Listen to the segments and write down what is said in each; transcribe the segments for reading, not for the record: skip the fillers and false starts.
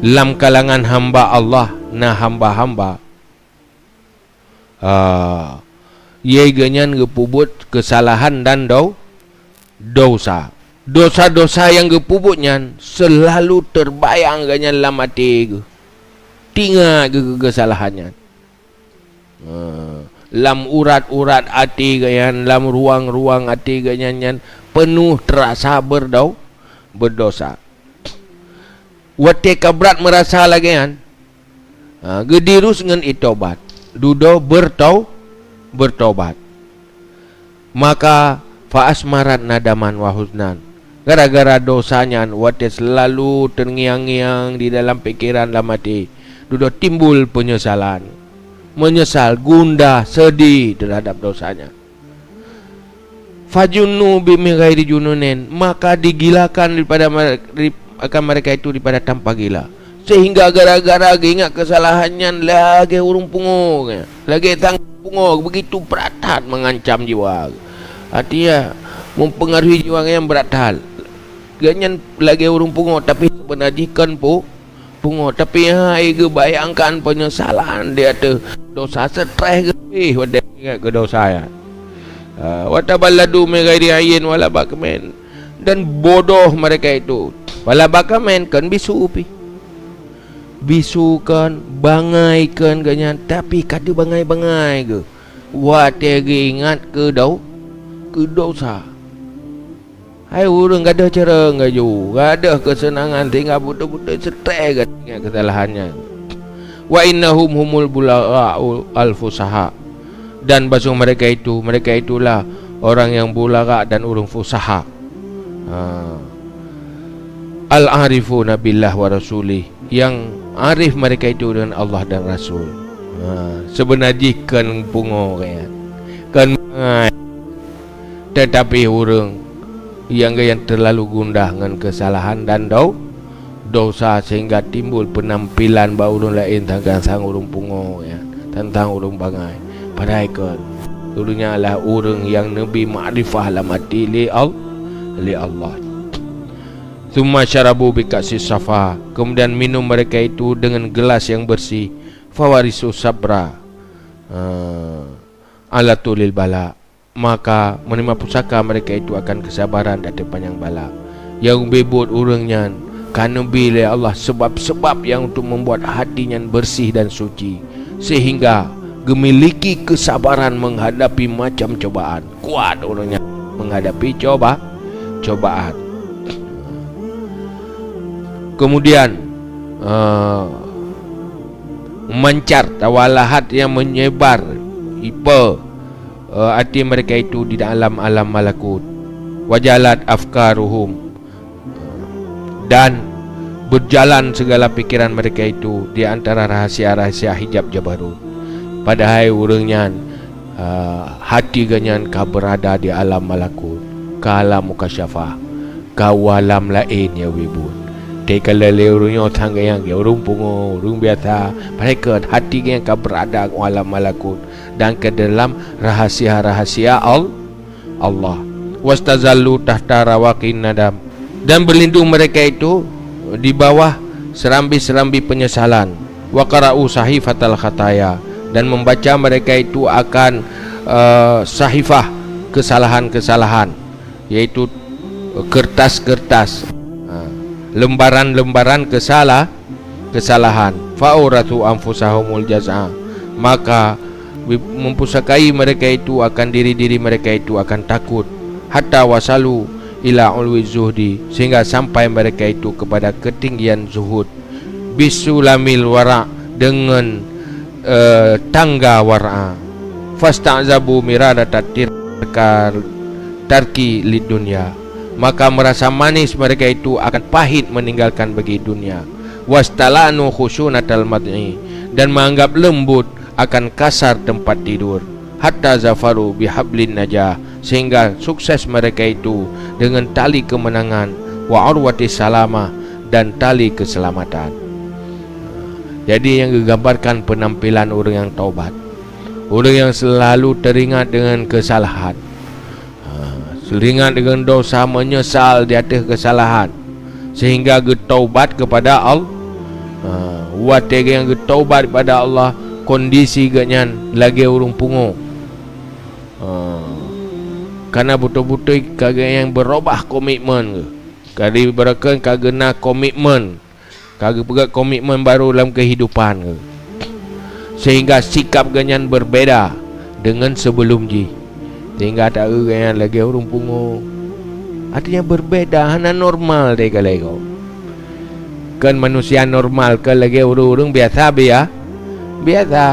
lam kalangan hamba Allah na hamba-hamba ye ganyan gepubut kesalahan dan dosa. Dosa-dosa yang gepubutnya selalu terbayang ganyan dalam hati ge. Tinga ge kesalahannya. Lam urat-urat hati ganyan, lam ruang-ruang hati ganyan penuh terasa berdosa. Wate kabrat merasa lagi kan. Gedirus dengan itobat. Dudo bertobat. Maka faasmarat nadaman wahuznan. Gara-gara dosanya wate selalu terngiang-ngiang di dalam pikiran dalam hati. Dudo timbul penyesalan. Menyesal, gundah, sedih terhadap dosanya. Fajunnu bimi ghairi jununin, maka digilakan daripada akan mereka itu daripada tanpa gila. Sehingga gara-gara ingat kesalahannya lagi urung pungo, lagi tang pungo, begitu berat mengancam jiwa. Artinya mempengaruhi jiwa yang berat hal. Ganyan lagi urung pungo tapi sebenarnya kan pungo, tapi hai ge bayangkan penyesalan dia tu dosa stres ge wadah ingat ke dosa ya. Watabaladu meghairi ayin wala bakamen, dan bodoh mereka itu. Wala bakamen kan bisukan bangaikan ganyan, tapi kata bangai-bangai ke wate ge ingat ke dosa. Hai urang gak ada cara ngaju, gak ada kesenangan, tinggal betul-betul stres ingat kesalahannya. Wa innahum humul bulaga'ul al-fusaha, dan basuh mereka itulah orang yang bulaga dan orang fusaha. Al-arifuna billah wa rasulih, yang arif mereka itu dengan Allah dan Rasul. Sebenarnya kan pungo kan, tetapi orang yang terlalu gundah dengan kesalahan dan dosa sehingga timbul penampilan bau lain tentang urung pungo tentang urung bangai. Padahal kan dulunya adalah orang yang Nabi ma'rifah lah mati li Allah. Thumma syarabu bikasi safa, kemudian minum mereka itu dengan gelas yang bersih. Fawarisu sabra ala tulil bala, maka menerima pusaka mereka itu akan kesabaran dan panjang bala. Yang bebot orangnya karena bila Allah sebab-sebab yang untuk membuat hatinya bersih dan suci, sehingga memiliki kesabaran menghadapi macam cobaan. Kuat orangnya menghadapi cobaan. Kemudian mencar tawalahat yang menyebar hati mereka itu di dalam alam malakut. Wajalat afkaruhum, dan berjalan segala pikiran mereka itu di antara rahasia-rahasia hijab jabarut. Padahal urangnya hati ganyan ka berada di alam malakut, ka alam mukasyafah, ka alam lain ya wibun. Kalau urangnya tangga yang urung pungo, urung biasa, mereka hati yang ka berada di alam malakut dan ke dalam rahasia-rahasia Allah. Wastazallu tahta rawaqin nadam, dan berlindung mereka itu di bawah serambi-serambi penyesalan. Wa qara'u sahifatal khataya, dan membaca mereka itu akan sahifah kesalahan-kesalahan, yaitu kertas-kertas, lembaran-lembaran kesalahan. Fa'uratu anfusahumul jazaa, maka mempusakai mereka itu akan diri-diri mereka itu akan takut. Hatta wasalu ila ulwi zuhdi, sehingga sampai mereka itu kepada ketinggian zuhud. Bisulamil wara, dengan tangga wara. Fasta'zabu miradatat tarki lid dunya, maka merasa manis mereka itu akan pahit meninggalkan bagi dunia. Wastalanu khusyunatal mad'i, dan menganggap lembut akan kasar tempat tidur. Hatta zafaru bihablin najah, sehingga sukses mereka itu dengan tali kemenangan. Wa urwati salamah, dan tali keselamatan. Jadi yang digambarkan penampilan orang yang taubat, orang yang selalu teringat dengan kesalahan, teringat dengan dosa, menyesal di atas kesalahan, sehingga bertaubat kepada Wate yang bertaubat pada Allah, kondisi ganyan lagi urung pungo. Karena betul-betul kagak yang berubah komitmen ke. Kali berakan kagak nak komitmen, kagak pegang komitmen baru dalam kehidupan ke. Sehingga sikap ganyan berbeda dengan sebelum ji. Sehingga tak ganyan lagi urung pungo. Artinya berbeda, hana normal deh kalau kau. Kan manusia normal ke lagi urung biasa biasa.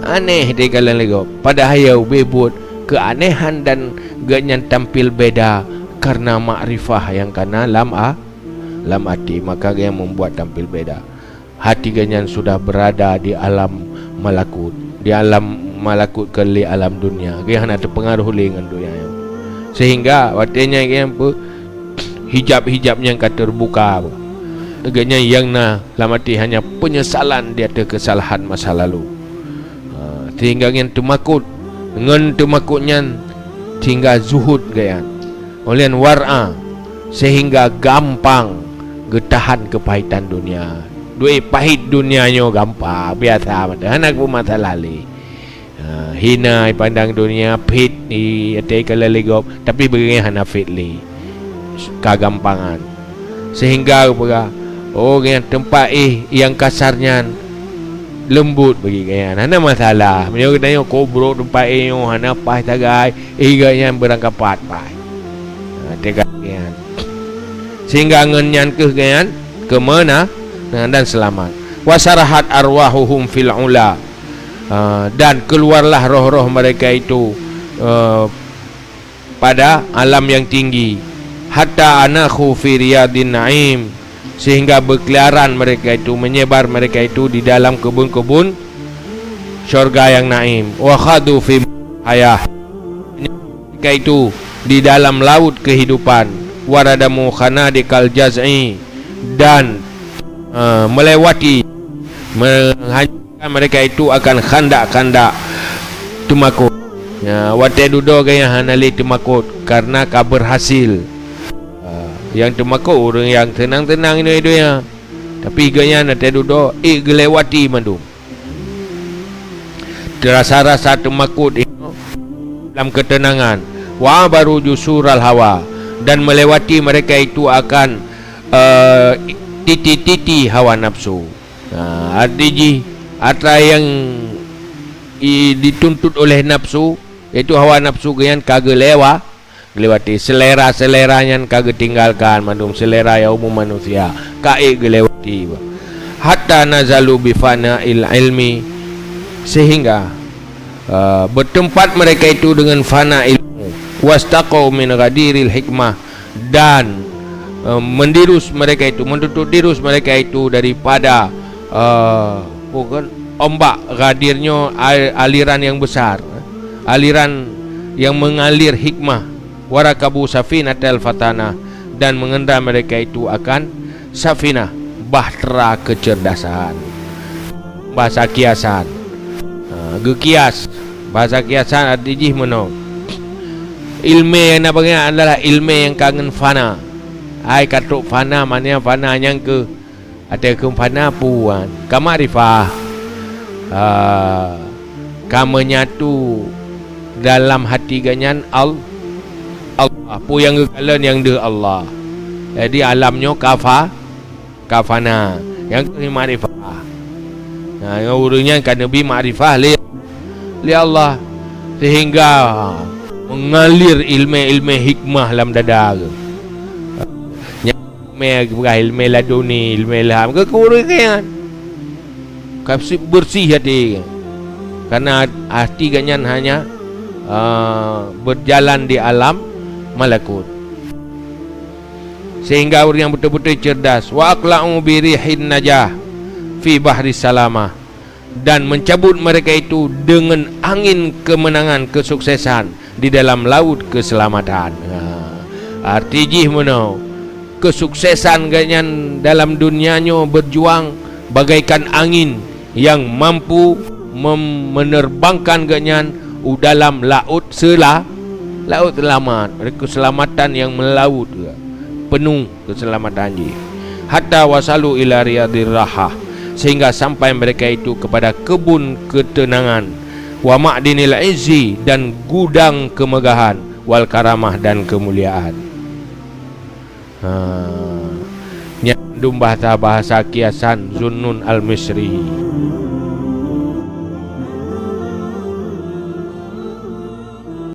Aneh deh kalau lagi. Pada hayau bebut keanehan dan ganyan tampil beda karena makrifah yang kana lam hati, maka yang membuat tampil beda. Hati ganyan sudah berada di alam malakut, di alam malakut ke alam dunia. Yang ada pengaruh dengan dunia. Sehingga waktunya yang hijab-hijab yang terbuka. Ganyan yang dalam hati hanya penyesalan dia ada kesalahan masa lalu. Sehingga yang temakut dengan temakutnya hingga zuhud gayan olian war'a, sehingga gampang getahan kepahitan dunia. Duit pahit dunianya gampang biasa mata anak pun mata lali. Hina pandang dunia pahit ni atai kala legop, tapi bagi hana fitli kagampangan. Sehingga yang tempat yang kasarnya lembut bagi kaya hana masalah. Menyo kita yo kobro tempat yo hana pas tagai iganya berangkat pai. Tegakian. Sehingga ngenyan ke gayan ke mana dan selamat. Wasarahat arwahuhum fil ula. Dan keluarlah roh-roh mereka itu pada alam yang tinggi. Hatta anakhu fi riyadin naim, sehingga berkeliaran mereka itu, menyebar mereka itu di dalam kebun-kebun syurga yang naim. Wa khadu fi hayah, mereka itu di dalam laut kehidupan. Waradamu khanadikal jaz'i, dan melewati menghancurkan mereka itu akan khandak-khandak temakut. Wate dudo gaya hanali temakut karena kabar hasil. Yang temakut orang yang tenang-tenang ini dia. Tapi gaya nak duduk gelewati mandum. Terasa-rasa temakut itu dalam ketenangan. Wa baru jusural hawa, dan melewati mereka itu akan titi-titi hawa nafsu. Ada yang dituntut oleh nafsu, itu hawa nafsu gaya kagak gelewati. Selera-seleranya kagak tinggalkan mandum, selera yang umum manusia kagak gelewati. Hatta nazalu bifana ilmi, sehingga bertempat mereka itu dengan fana ilmu. Wastaqau min ghadiril hikmah, dan mendirus mereka itu, menuntut dirus mereka itu daripada bukan ombak ghadirnya, aliran yang besar, aliran yang mengalir hikmah. Warakabu safinatal fatana, dan mengendal mereka itu akan safinah, bahtera kecerdasan, bahasa kiasan. Gekias, bahasa kiasan artinya meno. Ilmu yang nak bagi adalah ilmu yang kangen fana. Ai katuk fana, mana fana yang ke ada ke fana puan kamarifah. Kamu nyatu dalam hati ganyan Allah, apa yang kekalian yang de Allah. Jadi alamnya kafana, yang ini makrifah. Yang urunya kan Nabi makrifah li Allah, sehingga mengalir ilmu hikmah dalam dada. Ilmu laduni, ilmu ilham kekurangan. Kapsip bersih hati, karena hati ganyan hanya berjalan di alam malakut, sehingga orang yang betul-betul cerdas. Wa aqla'u bi rihin najah fi bahri salamah, dan mencabut mereka itu dengan angin kemenangan, kesuksesan di dalam laut keselamatan. Artinya mana kesuksesan ganyan dalam dunianya berjuang bagaikan angin yang mampu menerbangkan ganyan dalam laut laut selamat, keselamatan yang melaut penuh keselamatan je. hatta wasalu ila riyadir rahah, sehingga sampai mereka itu kepada kebun ketenangan, wa ma'dinil izzi, dan gudang kemegahan, wal karamah, dan kemuliaan. Dumbah bahasa kiasan Zunnun al-Misri.